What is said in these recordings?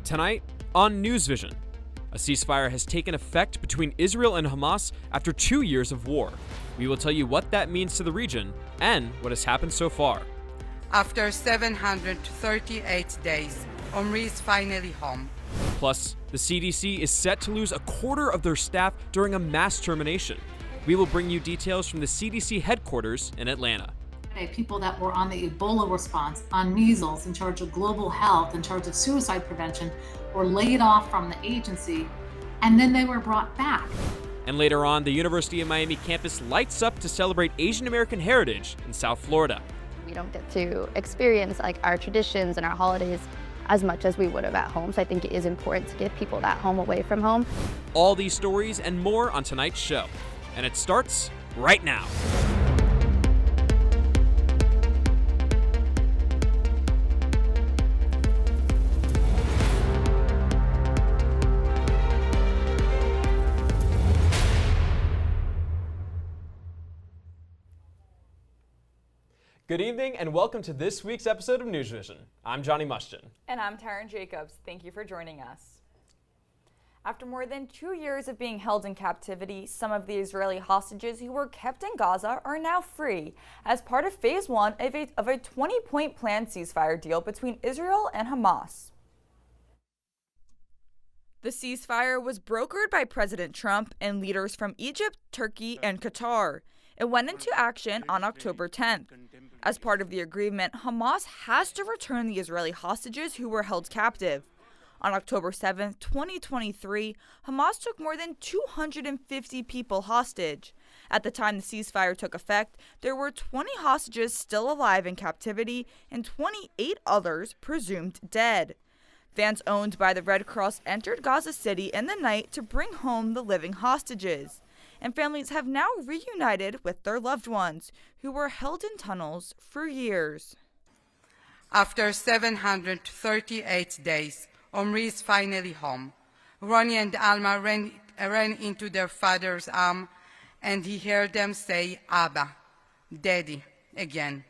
Tonight on NewsVision, a ceasefire has taken effect between Israel and Hamas after 2 years of war. We will tell you what that means to the region and what has happened so far. After 738 days, Omri is finally home. Plus, the CDC is set to lose a quarter of their staff during a mass termination. We will bring you details from the CDC headquarters in Atlanta. People that were on the Ebola response, on measles, in charge of global health, in charge of suicide prevention, were laid off from the agency, and then they were brought back. And later on, the University of Miami campus lights up to celebrate Asian American heritage in South Florida. We don't get to experience our traditions and our holidays as much as we would have at home, so I think it is important to give people that home away from home. All these stories and more on tonight's show, and it starts right now. Good evening and welcome to this week's episode of NewsVision. I'm Johnny Mushton. And I'm Taryn Jacobs. Thank you for joining us. After more than 2 years of being held in captivity, some of the Israeli hostages who were kept in Gaza are now free as part of Phase 1 of a 20-point planned ceasefire deal between Israel and Hamas. The ceasefire was brokered by President Trump and leaders from Egypt, Turkey, and Qatar. It went into action on October 10th. As part of the agreement, Hamas has to return the Israeli hostages who were held captive. On October 7, 2023, Hamas took more than 250 people hostage. At the time the ceasefire took effect, there were 20 hostages still alive in captivity and 28 others presumed dead. Vans owned by the Red Cross entered Gaza City in the night to bring home the living hostages. And families have now reunited with their loved ones who were held in tunnels for years. After 738 days, Omri is finally home. Ronnie and Alma ran into their father's arm, and he heard them say, Abba, Daddy, again.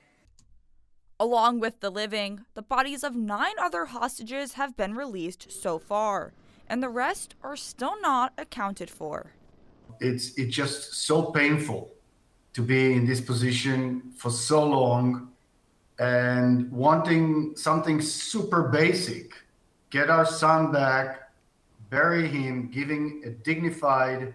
Along with the living, the bodies of 9 other hostages have been released so far, and the rest are still not accounted for. It's just so painful to be in this position for so long and wanting something super basic, get our son back, bury him, giving a dignified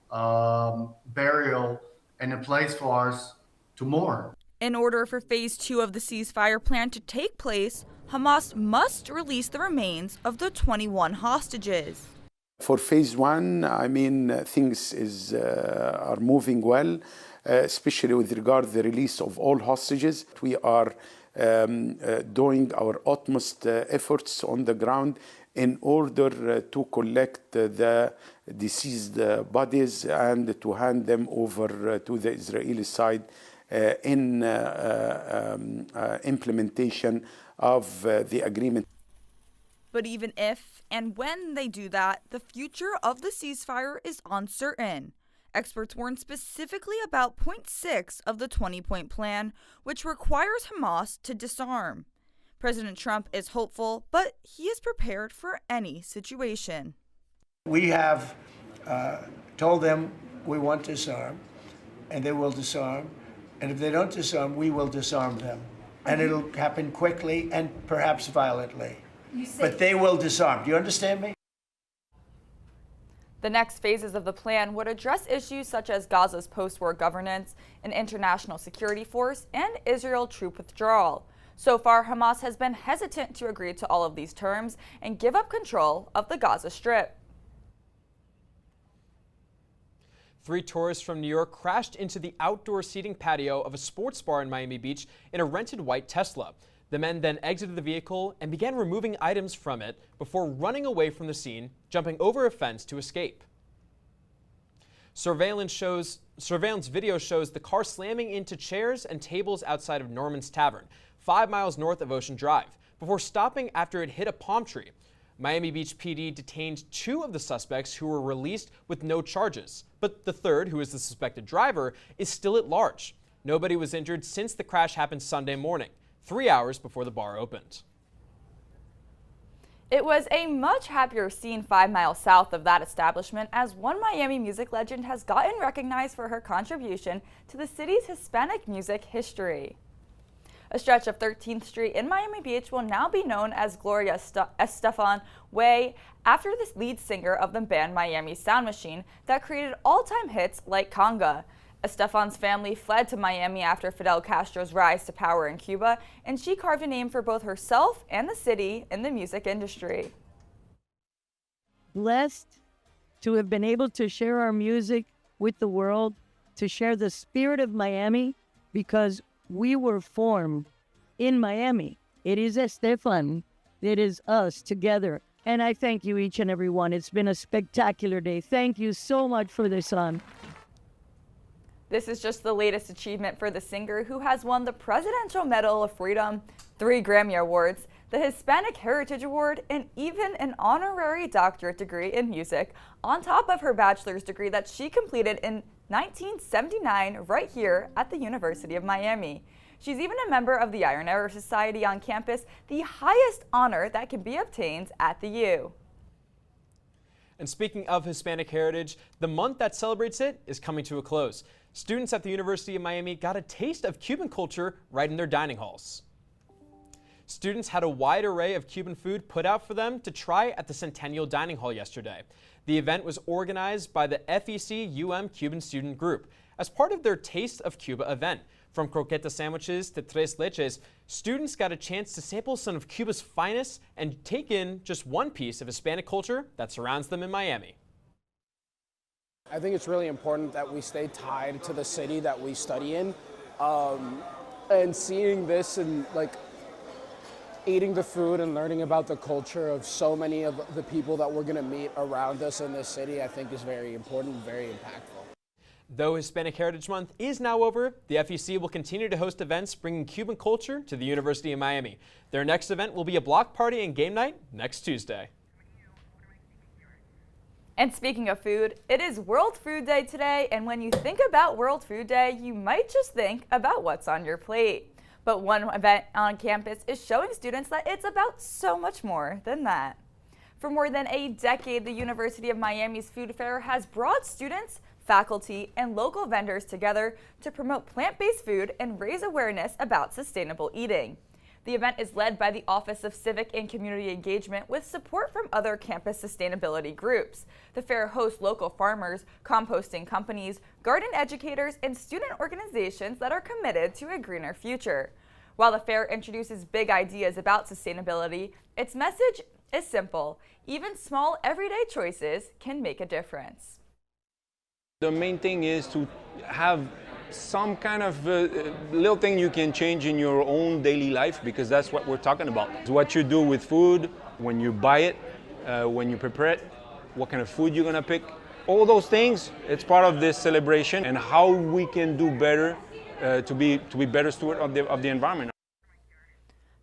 burial and a place for us to mourn. In order for Phase 2 of the ceasefire plan to take place, Hamas must release the remains of the 21 hostages. For Phase 1, things are moving well, especially with regard to the release of all hostages. We are doing our utmost efforts on the ground in order to collect the deceased bodies and to hand them over to the Israeli side in implementation of the agreement. But even if and when they do that, the future of the ceasefire is uncertain. Experts warn specifically about Point 6 of the 20-point plan, which requires Hamas to disarm. President Trump is hopeful, but he is prepared for any situation. We have told them we want to disarm, and they will disarm. And if they don't disarm, we will disarm them. And it'll happen quickly and perhaps violently. But they will disarm. Do you understand me? The next phases of the plan would address issues such as Gaza's post-war governance, an international security force, and Israel troop withdrawal. So far, Hamas has been hesitant to agree to all of these terms and give up control of the Gaza Strip. 3 tourists from New York crashed into the outdoor seating patio of a sports bar in Miami Beach in a rented white Tesla. The men then exited the vehicle and began removing items from it before running away from the scene, jumping over a fence to escape. Surveillance video shows the car slamming into chairs and tables outside of Norman's Tavern, 5 miles north of Ocean Drive, before stopping after it hit a palm tree. Miami Beach PD detained 2 of the suspects who were released with no charges, but the third, who is the suspected driver, is still at large. Nobody was injured since the crash happened Sunday morning, 3 hours before the bar opened. It was a much happier scene 5 miles south of that establishment, as one Miami music legend has gotten recognized for her contribution to the city's Hispanic music history. A stretch of 13th Street in Miami Beach will now be known as Gloria Estefan Way, after the lead singer of the band Miami Sound Machine that created all-time hits like Conga. Estefan's family fled to Miami after Fidel Castro's rise to power in Cuba, and she carved a name for both herself and the city in the music industry. Blessed to have been able to share our music with the world, to share the spirit of Miami, because we were formed in Miami. It is Estefan. It is us together. And I thank you, each and every one. It's been a spectacular day. Thank you so much for this honor. This is just the latest achievement for the singer, who has won the Presidential Medal of Freedom, 3 Grammy Awards, the Hispanic Heritage Award, and even an honorary doctorate degree in music, on top of her bachelor's degree that she completed in 1979 right here at the University of Miami. She's even a member of the Iron Era Society on campus, the highest honor that can be obtained at the U. And speaking of Hispanic heritage, the month that celebrates it is coming to a close. Students at the University of Miami got a taste of Cuban culture right in their dining halls. Students had a wide array of Cuban food put out for them to try at the Centennial Dining Hall yesterday. The event was organized by the FEC Cuban Student Group as part of their Taste of Cuba event. From croqueta sandwiches to tres leches, students got a chance to sample some of Cuba's finest and take in just one piece of Hispanic culture that surrounds them in Miami. I think it's really important that we stay tied to the city that we study in, and seeing this and eating the food and learning about the culture of so many of the people that we're going to meet around us in this city, I think is very important and very impactful. Though Hispanic Heritage Month is now over, the FEC will continue to host events bringing Cuban culture to the University of Miami. Their next event will be a block party and game night next Tuesday. And speaking of food, it is World Food Day today, and when you think about World Food Day, you might just think about what's on your plate. But one event on campus is showing students that it's about so much more than that. For more than a decade, the University of Miami's food fair has brought students, faculty, and local vendors together to promote plant-based food and raise awareness about sustainable eating. The event is led by the Office of Civic and Community Engagement with support from other campus sustainability groups. The fair hosts local farmers, composting companies, garden educators, and student organizations that are committed to a greener future. While the fair introduces big ideas about sustainability, its message is simple. Even small, everyday choices can make a difference. The main thing is to have some kind of little thing you can change in your own daily life, because that's what we're talking about. It's what you do with food, when you buy it, when you prepare it, what kind of food you're gonna pick. All those things, it's part of this celebration, and how we can do better to be better steward of the environment.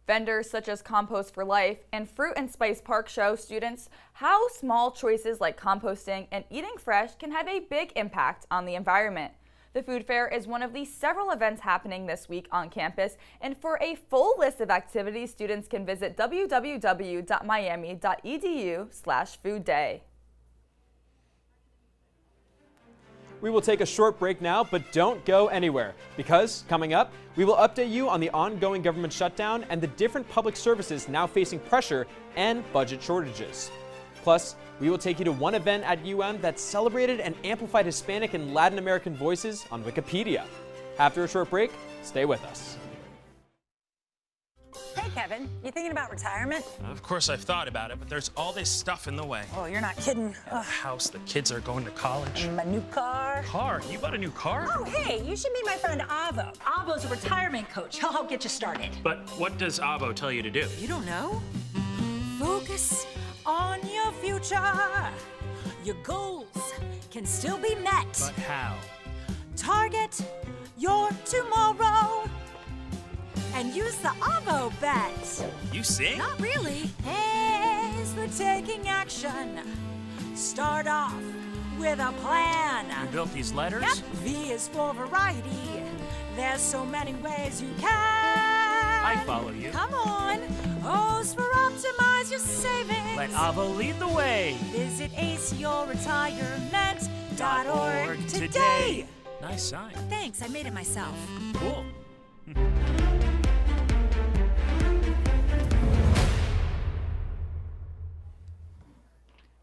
Vendors such as Compost for Life and Fruit and Spice Park show students how small choices like composting and eating fresh can have a big impact on the environment. The food fair is one of the several events happening this week on campus, and for a full list of activities, students can visit www.miami.edu/foodday. We will take a short break now, but don't go anywhere, because coming up, we will update you on the ongoing government shutdown and the different public services now facing pressure and budget shortages. Plus, we will take you to one event at UM that celebrated and amplified Hispanic and Latin American voices on Wikipedia. After a short break, stay with us. Hey, Kevin, you thinking about retirement? Of course I've thought about it, but there's all this stuff in the way. Oh, you're not kidding. The house, the kids are going to college. My new car. Car? You bought a new car? Oh, hey, you should meet my friend Avo. Avo's a retirement coach. He'll help get you started. But what does Avo tell you to do? You don't know? Focus on your future. Your goals can still be met. But how? Target your tomorrow. And use the Avo bet. You sing? Not really. A is for taking action. Start off with a plan. You built these letters? Yep. V is for variety. There's so many ways you can I follow you. Come on. O's for optimize your savings. Let Avo lead the way. Visit aceyourretirement.org today. Nice sign. Thanks, I made it myself. Cool.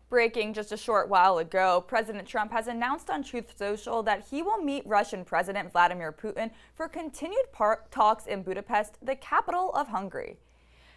Breaking just a short while ago, President Trump has announced on Truth Social that he will meet Russian President Vladimir Putin for continued talks in Budapest, the capital of Hungary.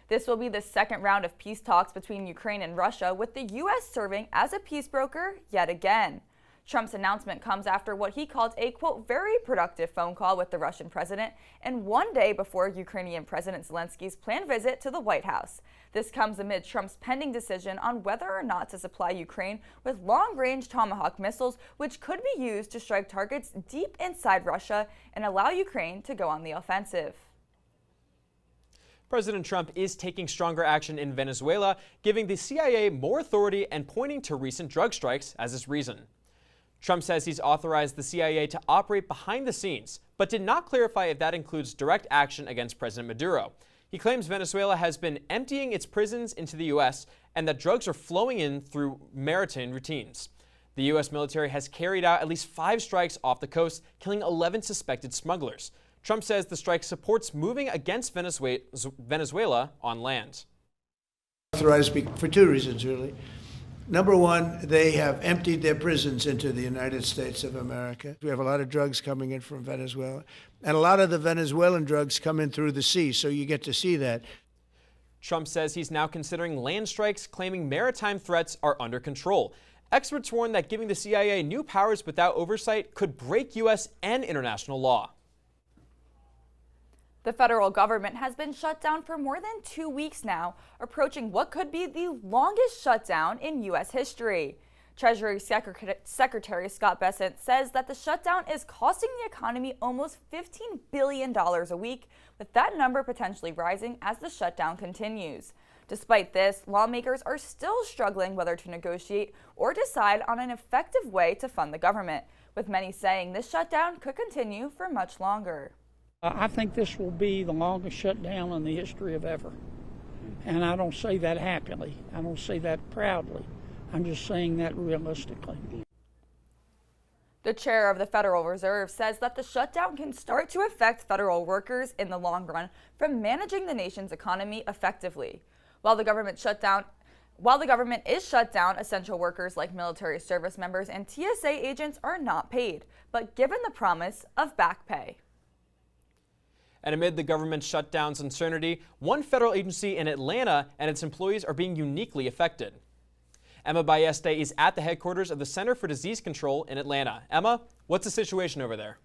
This will be the second round of peace talks between Ukraine and Russia, with the U.S. serving as a peace broker yet again. Trump's announcement comes after what he called a, quote, very productive phone call with the Russian president, and one day before Ukrainian President Zelensky's planned visit to the White House. This comes amid Trump's pending decision on whether or not to supply Ukraine with long-range Tomahawk missiles, which could be used to strike targets deep inside Russia and allow Ukraine to go on the offensive. President Trump is taking stronger action in Venezuela, giving the CIA more authority and pointing to recent drug strikes as his reason. Trump says he's authorized the CIA to operate behind the scenes, but did not clarify if that includes direct action against President Maduro. He claims Venezuela has been emptying its prisons into the U.S. and that drugs are flowing in through maritime routines. The U.S. military has carried out at least 5 strikes off the coast, killing 11 suspected smugglers. Trump says the strike supports moving against Venezuela on land. Authorized for 2 reasons, really. Number one, they have emptied their prisons into the United States of America. We have a lot of drugs coming in from Venezuela, and a lot of the Venezuelan drugs come in through the sea, so you get to see that. Trump says he's now considering land strikes, claiming maritime threats are under control. Experts warn that giving the CIA new powers without oversight could break U.S. and international law. The federal government has been shut down for more than 2 weeks now, approaching what could be the longest shutdown in U.S. history. Treasury Secretary Scott Bessent says that the shutdown is costing the economy almost $15 billion a week, with that number potentially rising as the shutdown continues. Despite this, lawmakers are still struggling whether to negotiate or decide on an effective way to fund the government, with many saying this shutdown could continue for much longer. I think this will be the longest shutdown in the history of ever. And I don't say that happily. I don't say that proudly. I'm just saying that realistically. The chair of the Federal Reserve says that the shutdown can start to affect federal workers in the long run from managing the nation's economy effectively. While the government is shut down, essential workers like military service members and TSA agents are not paid, but given the promise of back pay. And amid the government shutdown's uncertainty, one federal agency in Atlanta and its employees are being uniquely affected. Emma Balleste is at the headquarters of the Center for Disease Control in Atlanta. Emma, what's the situation over there?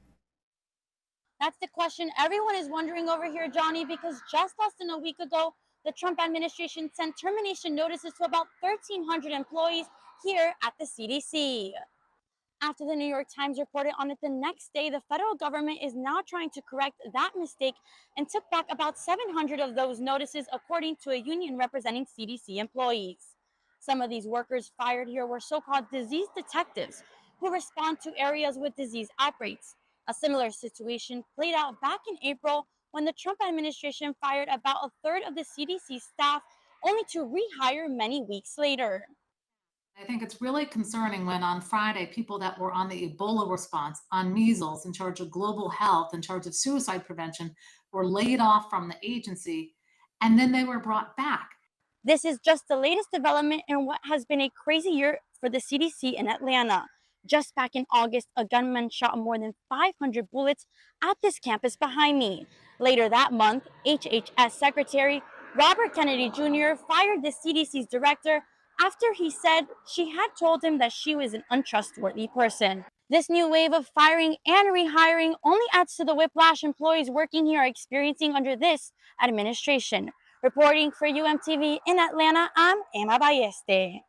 That's the question everyone is wondering over here, Johnny, because just less than a week ago, the Trump administration sent termination notices to about 1,300 employees here at the CDC. After the New York Times reported on it the next day, the federal government is now trying to correct that mistake and took back about 700 of those notices, according to a union representing CDC employees. Some of these workers fired here were so-called disease detectives who respond to areas with disease outbreaks. A similar situation played out back in April when the Trump administration fired about a third of the CDC staff, only to rehire many weeks later. I think it's really concerning when on Friday, people that were on the Ebola response, on measles, in charge of global health, in charge of suicide prevention, were laid off from the agency, and then they were brought back. This is just the latest development in what has been a crazy year for the CDC in Atlanta. Just back in August, a gunman shot more than 500 bullets at this campus behind me. Later that month, HHS Secretary Robert Kennedy Jr. fired the CDC's director after he said she had told him that she was an untrustworthy person. This new wave of firing and rehiring only adds to the whiplash employees working here are experiencing under this administration. Reporting for UMTV in Atlanta, I'm Emma Balleste.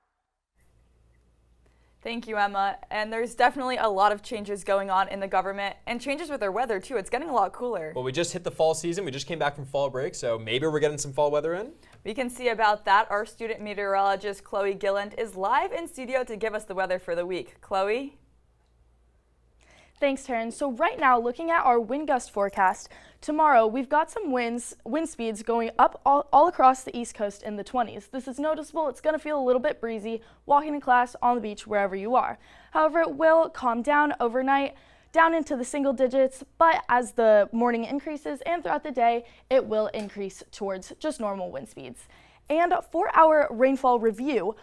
Thank you, Emma. And there's definitely a lot of changes going on in the government and changes with our weather, too. It's getting a lot cooler. Well, we just hit the fall season. We just came back from fall break, so maybe we're getting some fall weather in. We can see about that. Our student meteorologist, Chloe Gilland, is live in studio to give us the weather for the week. Chloe? Thanks, Taryn. So right now, looking at our wind gust forecast, tomorrow we've got some wind speeds going up all across the East Coast in the 20s. This is noticeable. It's going to feel a little bit breezy walking to class, on the beach, wherever you are. However, it will calm down overnight, down into the single digits, but as the morning increases and throughout the day, it will increase towards just normal wind speeds. And for our rainfall review,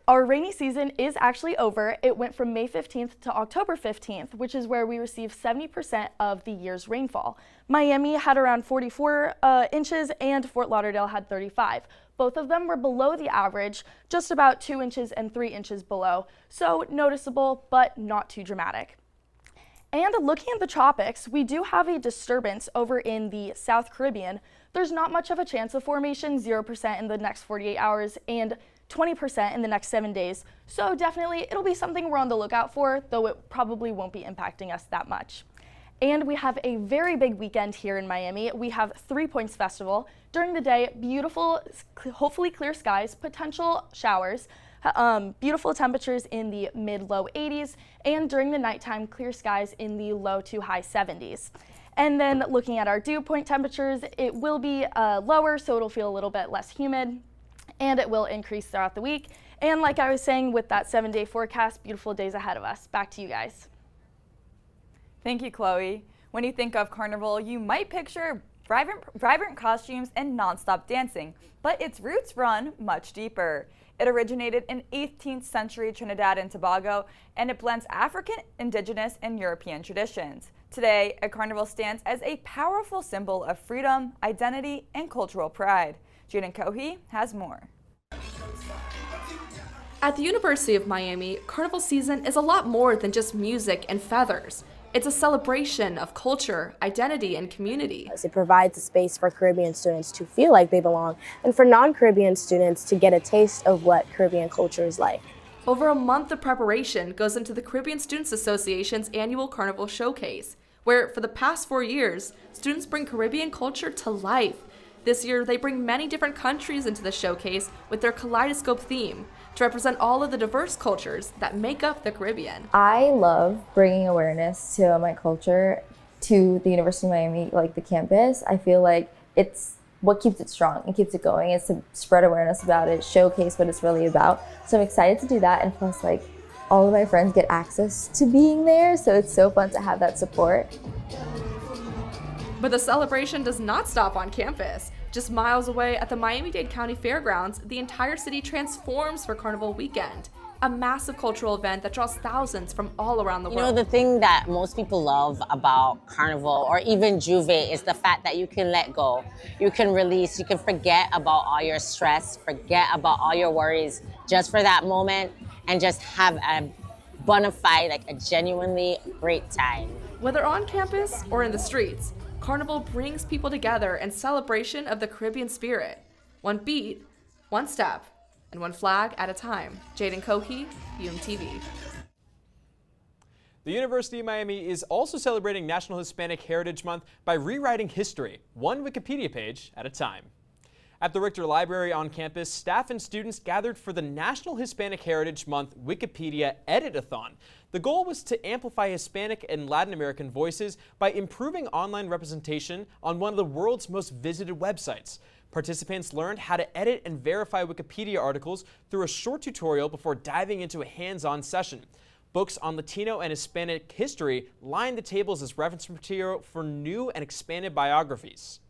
our rainy season is actually over. It went from May 15th to October 15th, which is where we received 70% of the year's rainfall. Miami had around 44 inches and Fort Lauderdale had 35. Both of them were below the average, just about 2 inches and 3 inches below. So noticeable, but not too dramatic. And looking at the tropics, we do have a disturbance over in the South Caribbean. There's not much of a chance of formation, 0% in the next 48 hours and 20% in the next 7 days. So definitely it'll be something we're on the lookout for, though it probably won't be impacting us that much. And we have a very big weekend here in Miami. We have 3 Points Festival. During the day, beautiful, hopefully clear skies, potential showers, beautiful temperatures in the mid-low 80s, and during the nighttime, clear skies in the low to high 70s. And then looking at our dew point temperatures, it will be lower, so it'll feel a little bit less humid, and it will increase throughout the week. And like I was saying, with that 7-day forecast, beautiful days ahead of us. Back to you guys. Thank you, Chloe. When you think of Carnival, you might picture vibrant costumes and nonstop dancing, but its roots run much deeper. It originated in 18th century Trinidad and Tobago, and it blends African, indigenous, and European traditions. Today, a carnival stands as a powerful symbol of freedom, identity, and cultural pride. Jaden Cohey has more. At the University of Miami, Carnival season is a lot more than just music and feathers. It's a celebration of culture, identity, and community. It provides a space for Caribbean students to feel like they belong, and for non-Caribbean students to get a taste of what Caribbean culture is like. Over a month of preparation goes into the Caribbean Students Association's annual Carnival Showcase, where for the past 4 years, students bring Caribbean culture to life. This year, they bring many different countries into the showcase with their kaleidoscope theme to represent all of the diverse cultures that make up the Caribbean. I love bringing awareness to my culture to the University of Miami, like the campus. I feel like it's what keeps it strong and keeps it going. It's to spread awareness about it, showcase what it's really about. So I'm excited to do that, and plus, like, all of my friends get access to being there, so it's so fun to have that support. But the celebration does not stop on campus. Just miles away at the Miami-Dade County Fairgrounds, the entire city transforms for Carnival Weekend, a massive cultural event that draws thousands from all around the world. You know, the thing that most people love about Carnival or even Juve is the fact that you can let go. You can release, you can forget about all your stress, forget about all your worries just for that moment and just have a bona fide, like a genuinely great time. Whether on campus or in the streets, Carnival brings people together in celebration of the Caribbean spirit. One beat, one step, and one flag at a time. Jaden Cohey, UMTV. The University of Miami is also celebrating National Hispanic Heritage Month by rewriting history, one Wikipedia page at a time. At the Richter Library on campus, staff and students gathered for the National Hispanic Heritage Month Wikipedia Edit-a-thon. The goal was to amplify Hispanic and Latin American voices by improving online representation on one of the world's most visited websites. Participants learned how to edit and verify Wikipedia articles through a short tutorial before diving into a hands-on session. Books on Latino and Hispanic history line the tables as reference material for new and expanded biographies.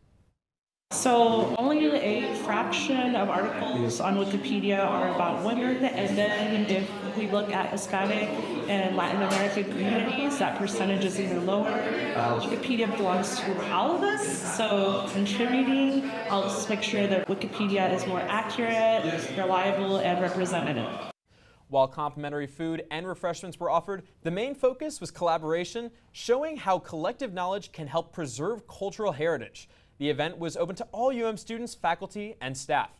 So only a fraction of articles on Wikipedia are about women, and then if we look at Hispanic and Latin American communities, that percentage is even lower. Wikipedia belongs to all of us, so contributing helps make sure that Wikipedia is more accurate, reliable, and representative. While complimentary food and refreshments were offered, the main focus was collaboration, showing how collective knowledge can help preserve cultural heritage. The event was open to all UM students, faculty, and staff.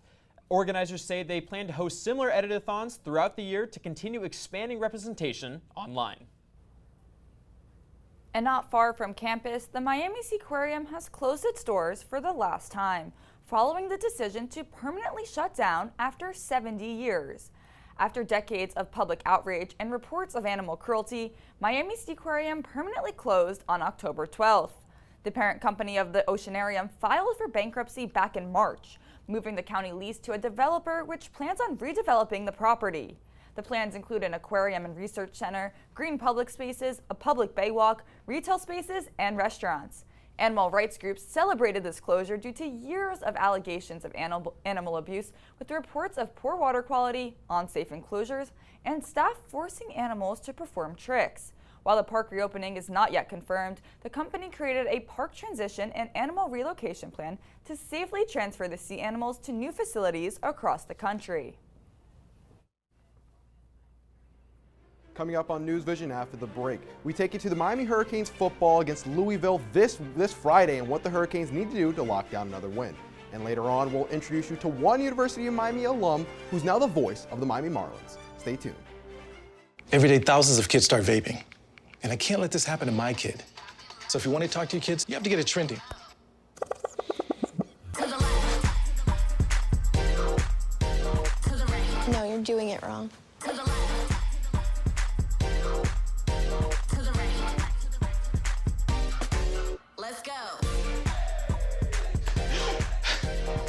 Organizers say they plan to host similar edit-a-thons throughout the year to continue expanding representation online. And not far from campus, the Miami Seaquarium has closed its doors for the last time, following the decision to permanently shut down after 70 years. After decades of public outrage and reports of animal cruelty, Miami's Seaquarium permanently closed on October 12th. The parent company of the Oceanarium filed for bankruptcy back in March, moving the county lease to a developer which plans on redeveloping the property. The plans include an aquarium and research center, green public spaces, a public baywalk, retail spaces, and restaurants. Animal rights groups celebrated this closure due to years of allegations of animal abuse, with reports of poor water quality, unsafe enclosures, and staff forcing animals to perform tricks. While the park reopening is not yet confirmed, the company created a park transition and animal relocation plan to safely transfer the sea animals to new facilities across the country. Coming up on NewsVision after the break, we take you to the Miami Hurricanes football against Louisville this Friday and what the Hurricanes need to do to lock down another win. And later on, we'll introduce you to one University of Miami alum who's now the voice of the Miami Marlins. Stay tuned. Every day, thousands of kids start vaping. And I can't let this happen to my kid. So if you want to talk to your kids, you have to get it trending. No, you're doing it wrong. Let's go.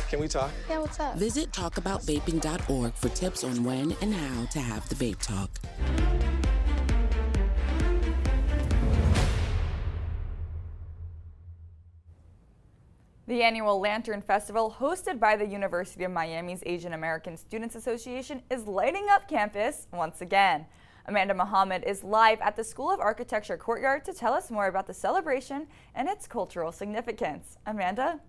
Can we talk? Yeah, what's up? Visit talkaboutvaping.org for tips on when and how to have the vape talk. The annual Lantern Festival, hosted by the University of Miami's Asian American Students Association, is lighting up campus once again. Amanda Muhammad is live at the School of Architecture courtyard to tell us more about the celebration and its cultural significance. Amanda?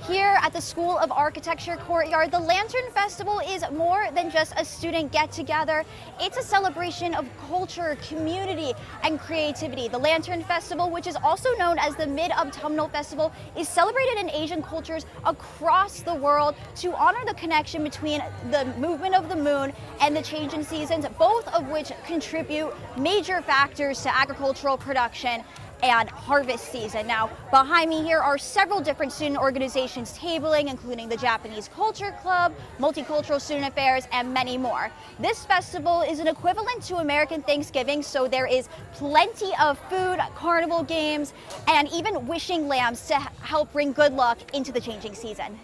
Here at the School of Architecture courtyard, the Lantern Festival is more than just a student get-together. It's a celebration of culture, community, and creativity. The Lantern Festival, which is also known as the Mid-Autumnal Festival, is celebrated in Asian cultures across the world to honor the connection between the movement of the moon and the change in seasons, both of which contribute major factors to agricultural production and harvest season. Now, behind me here are several different student organizations tabling, including the Japanese Culture Club, Multicultural Student Affairs, and many more. This festival is an equivalent to American Thanksgiving, so there is plenty of food, carnival games, and even wishing lamps to help bring good luck into the changing season.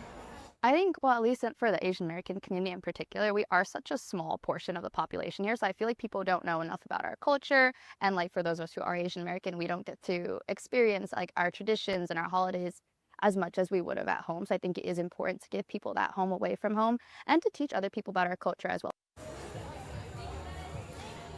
I think, well, at least for the Asian American community in particular, we are such a small portion of the population here. So I feel like people don't know enough about our culture. And like for those of us who are Asian American, we don't get to experience like our traditions and our holidays as much as we would have at home. So I think it is important to give people that home away from home and to teach other people about our culture as well.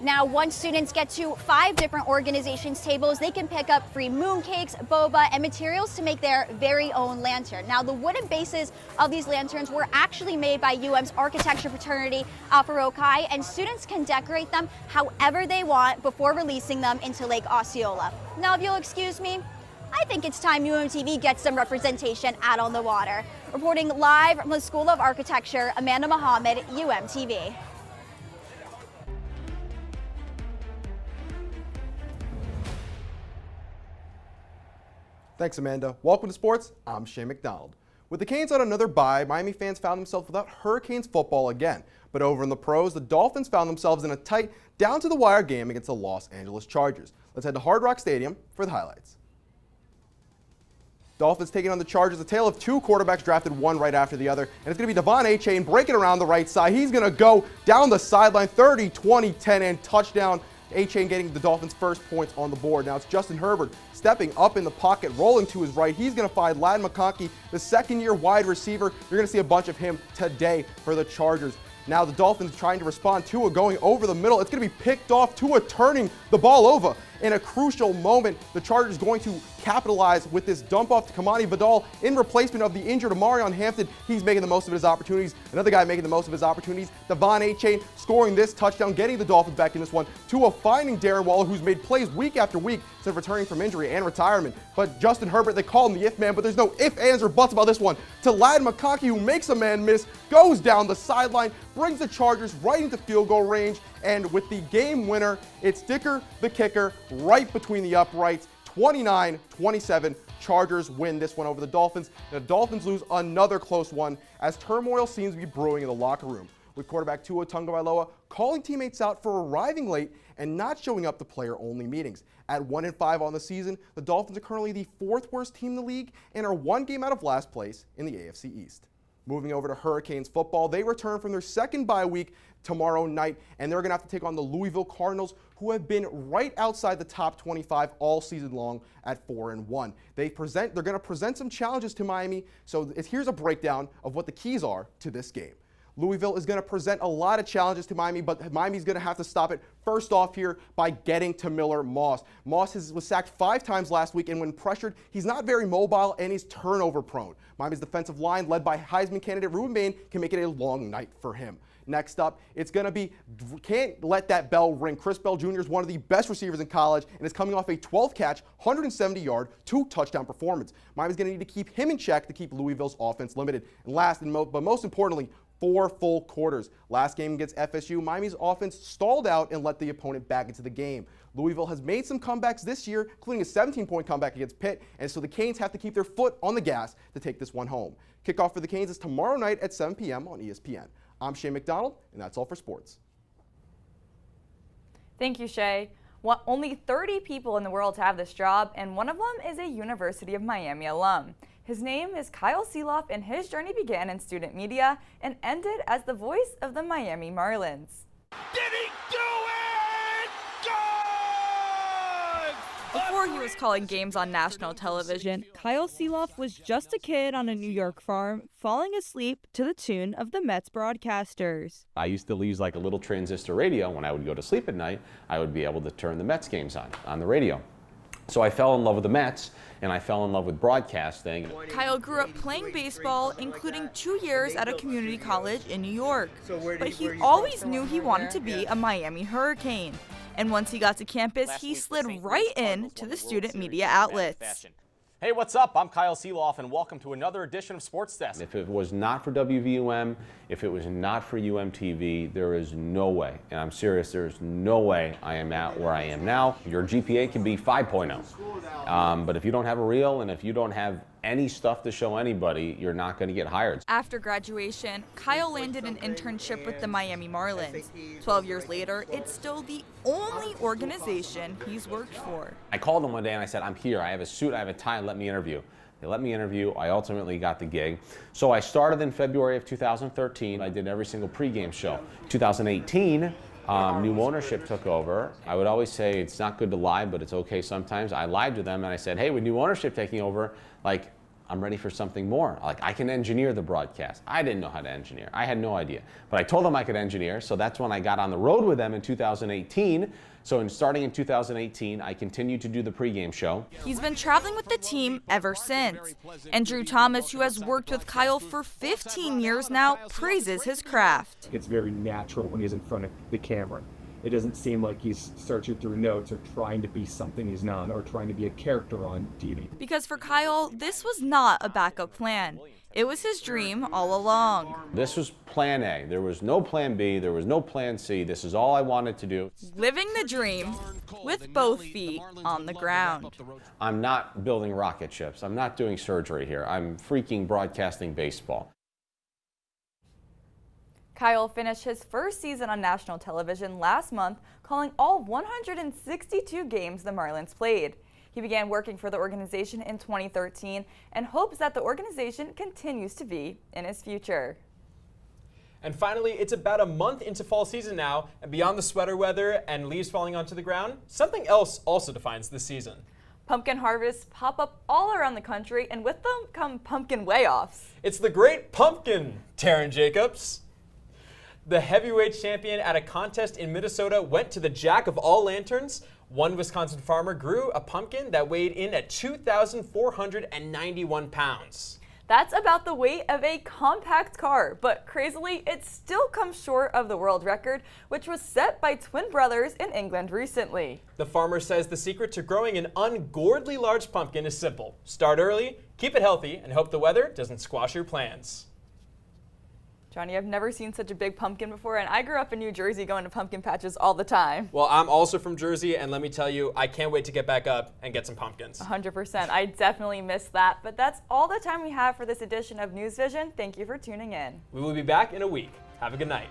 Now, once students get to 5 different organizations' tables, they can pick up free mooncakes, boba, and materials to make their very own lantern. Now, the wooden bases of these lanterns were actually made by UM's architecture fraternity, Alpha Rho Chi, and students can decorate them however they want before releasing them into Lake Osceola. Now, if you'll excuse me, I think it's time UMTV gets some representation out on the water. Reporting live from the School of Architecture, Amanda Muhammad, UMTV. Thanks, Amanda. Welcome to sports. I'm Shane McDonald. With the Canes on another bye, Miami fans found themselves without Hurricanes football again. But over in the pros, the Dolphins found themselves in a tight, down-to-the-wire game against the Los Angeles Chargers. Let's head to Hard Rock Stadium for the highlights. Dolphins taking on the Chargers, a tale of 2 quarterbacks drafted, one right after the other. And it's going to be Devon Achane breaking around the right side. He's going to go down the sideline, 30, 20, 10, and touchdown. Achane getting the Dolphins' first points on the board. Now it's Justin Herbert stepping up in the pocket, rolling to his right. He's going to find Ladd McConkey, the second-year wide receiver. You're going to see a bunch of him today for the Chargers. Now the Dolphins trying to respond. Tua going over the middle. It's going to be picked off. Tua turning the ball over in a crucial moment. The Chargers going to capitalize with this dump off to Kamani Vidal in replacement of the injured Amarion Hampton. He's making the most of his opportunities. Another guy making the most of his opportunities, Devon Achane, scoring this touchdown, getting the Dolphins back in this one. Tua finding Darren Waller, who's made plays week after week since returning from injury and retirement. But Justin Herbert, they call him the if man, but there's no if, ands, or buts about this one. To Ladd McConkey, who makes a man miss, goes down the sideline, brings the Chargers right into field goal range, and with the game winner, it's Dicker, the kicker, right between the uprights. 29-27, Chargers win this one over the Dolphins. The Dolphins lose another close one as turmoil seems to be brewing in the locker room. with quarterback Tua Tagovailoa calling teammates out for arriving late and not showing up to player-only meetings. At 1-5 on the season, the Dolphins are currently the 4th worst team in the league and are 1 game out of last place in the AFC East. Moving over to Hurricanes football, they return from their second bye week tomorrow night, and they're going to have to take on the Louisville Cardinals, who have been right outside the top 25 all season long at 4-1. They're going to present some challenges to Miami, so here's a breakdown of what the keys are to this game. Louisville is going to present a lot of challenges to Miami, but Miami's going to have to stop it first off here by getting to Miller Moss. Moss was sacked 5 times last week, and when pressured, he's not very mobile and he's turnover prone. Miami's defensive line, led by Heisman candidate Ruben Bain, can make it a long night for him. Next up, it's going to be, can't let that bell ring. Chris Bell Jr. is one of the best receivers in college and is coming off a 12-catch, 170-yard, 2-touchdown performance. Miami's going to need to keep him in check to keep Louisville's offense limited. And last, but most importantly, 4 full quarters. Last game against FSU, Miami's offense stalled out and let the opponent back into the game. Louisville has made some comebacks this year, including a 17-point comeback against Pitt, and so the Canes have to keep their foot on the gas to take this one home. Kickoff for the Canes is tomorrow night at 7 p.m. on ESPN. I'm Shea McDonald, and that's all for sports. Thank you, Shea. Only 30 people in the world have this job, and one of them is a University of Miami alum. His name is Kyle Seeloff, and his journey began in student media and ended as the voice of the Miami Marlins. Did he do it? Good! Before he was calling games on national television, Kyle Seeloff was just a kid on a New York farm, falling asleep to the tune of the Mets broadcasters. I used to use like a little transistor radio. When I would go to sleep at night, I would be able to turn the Mets games on the radio. So I fell in love with the Mets, and I fell in love with broadcasting. Kyle grew up playing baseball, including 2 years at a community college in New York. But he always knew he wanted to be a Miami Hurricane. And once he got to campus, he slid right in to the student media outlets. Hey, what's up? I'm Kyle Seeloff, and welcome to another edition of Sports Desk. If it was not for WVUM, if it was not for UMTV, there is no way, and I'm serious, there is no way I am at where I am now. Your GPA can be 5.0, but if you don't have a reel and if you don't have any stuff to show anybody, you're not going to get hired. After graduation, Kyle landed an internship with the Miami Marlins. 12 years later, it's still the only organization he's worked for. I called them one day and I said, I'm here, I have a suit, I have a tie, let me interview. They let me interview. I ultimately got the gig. So I started in February of 2013. I did every single pregame show. 2018, new ownership took over. I would always say it's not good to lie, but it's okay sometimes. I lied to them and I said, hey, with new ownership taking over, like, I'm ready for something more. Like, I can engineer the broadcast. I didn't know how to engineer. I had no idea. But I told them I could engineer, so that's when I got on the road with them in 2018. So starting in 2018, I continued to do the pregame show. He's been traveling with the team ever since. And Drew Thomas, who has worked with Kyle for 15 years now, praises his craft. It's very natural when he's in front of the camera. It doesn't seem like he's searching through notes or trying to be something he's not or trying to be a character on TV. Because for Kyle, this was not a backup plan. It was his dream all along. This was plan A. There was no plan B. There was no plan C. This is all I wanted to do. Living the dream with both feet on the ground. I'm not building rocket ships. I'm not doing surgery here. I'm freaking broadcasting baseball. Kyle finished his first season on national television last month, calling all 162 games the Marlins played. He began working for the organization in 2013 and hopes that the organization continues to be in his future. And finally, it's about a month into fall season now, and beyond the sweater weather and leaves falling onto the ground, something else also defines this season. Pumpkin harvests pop up all around the country, and with them come pumpkin weigh-offs. It's the Great Pumpkin, Taryn Jacobs. The heavyweight champion at a contest in Minnesota went to the Jack of all lanterns. One Wisconsin farmer grew a pumpkin that weighed in at 2,491 pounds. That's about the weight of a compact car, but crazily, it still comes short of the world record, which was set by twin brothers in England recently. The farmer says the secret to growing an ungodly large pumpkin is simple. Start early, keep it healthy, and hope the weather doesn't squash your plans. Johnny, I've never seen such a big pumpkin before, and I grew up in New Jersey going to pumpkin patches all the time. Well, I'm also from Jersey, and let me tell you, I can't wait to get back up and get some pumpkins. 100%. I definitely missed that, but that's all the time we have for this edition of NewsVision. Thank you for tuning in. We will be back in a week. Have a good night.